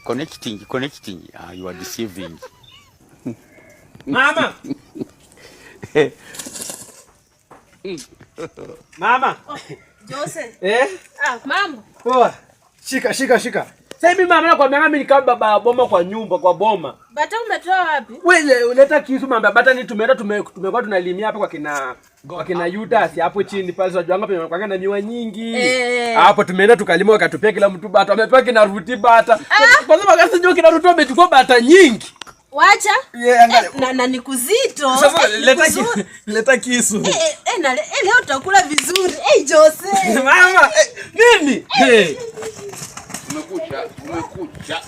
Connecting. You are deceiving. Mama. Mama. Oh, Jose. Mama. Poa. Shika. Sasa mimi mama nakwambia mimi ni kama baba boma kwa nyumba kwa boma. Bata umetoa wapi? Wewe uleta kisu mama bata ni tumekuwa tunalimia hapa kwa kina Yudas hapo chini pale unajua hapa kwa na miwa nyingi. Hapo tumeenda tukalima wakatupia kila mtu bata. Wamepewa kina Ruti bata. Kwa sababu gasi ndio kina Ruti wamechukua bata nyingi. Wacha? Na ni kuzito. Sasa leta kisu. Leo utakula vizuri. Jose. Mama, nini? Umekucha.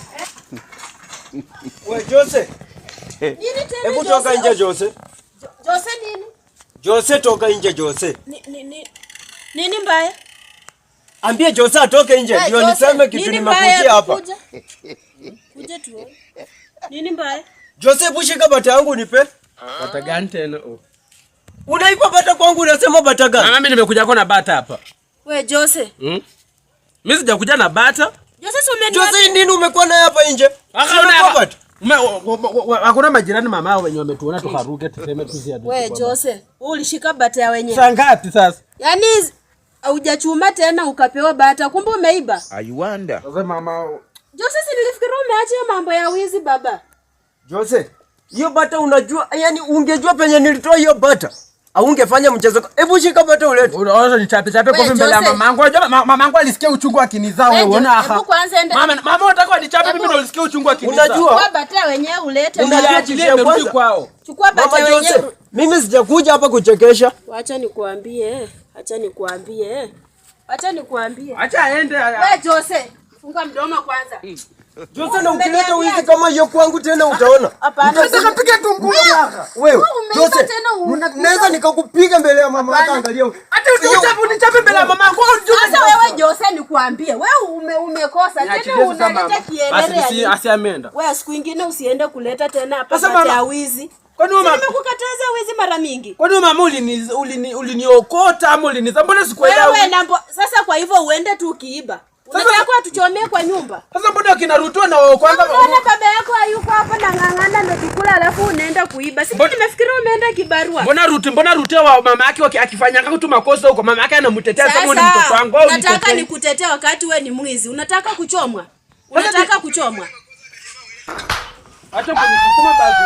Wewe Jose. Nini tena? Hebu toka nje Jose. Jose nini? Jose toka nje Jose. Nini mbaya? Ambie Jose atoke nje ndio niseme kitu nimekuja hapa. Kuja tu. Nini mbaya? Jose bushika bata yangu nipe. Bata gani tena? Unaipa bata kwangu unasema bata gani? Mama mimi nimekuja kwa na bata hapa. Wewe Jose. Mimi sijakuja na bata. Jose nini umekuwa naye hapa nje? Hakuna majirani mama hao wenye wametuona tukaruke tuseme tuziadu. Wewe Jose, ulishika bata ya wenyewe. Saa ngapi sasa? Yaani hujachuma tena ukapewa bata kumbe umeiba. I wonder. Sasa mama Jose si nilifikiria umeacha mambo ya wizi baba. Jose, hiyo bata unajua, yani ungejua penye nilitoa hiyo bata. Au ungefanya mchezo. Hebu shika bata ulete. Unaona ni chape kwa mbele ya mamangu. Unajua mamangu alisikia uchungu akinizaa wewe unaona hapa. Hebu kwanza enda. Mama unataka nichape mimi ndio nilisikia uchungu akinizaa. Unajua? Chukua bata wenyewe ulete. Unaachilia mrudi kwao. Chukua bata wenyewe. Mimi sijakuja hapa kuchekesha. Acha nikuambie. Acha aende. Wewe Jose, funga mdomo kwanza. Jose na ukileta wizi kama hiyo kwangu tena utaona. Unataka kupiga tungulu yaka. Wewe Jose, naweza nikakupiga mbele ya mama yako angalia. Hata unichape mbele ya mama yako. Sasa wewe Jose nikuambie, wewe umekosa tena unaleta kielele. Basi asiameenda. Wewe siku nyingine usiende kuleta tena hapa bata ya wizi. Kwani mama nimekukataza wizi mara mingi? Kwani mama uliniokota ama mbona sikuelewa? Wewe sasa kwa hivyo uende tu ukiiba. Unataka tuchomee kwa nyumba. Sasa mbona kinarutwa na wao kwanza? Mbona baba yako hayuko hapa na ngangana ndio kikula alafu unaenda kuiba. Sisi nimefikiria umeenda kibarua. Mbona Ruti wa mama yake akifanya kama tu makosa huko mama yake anamtetea sababu ni mtoto wangu au nataka nikutetee wakati wewe ni mwizi. Unataka kuchomwa? Acha kunisukuma basi.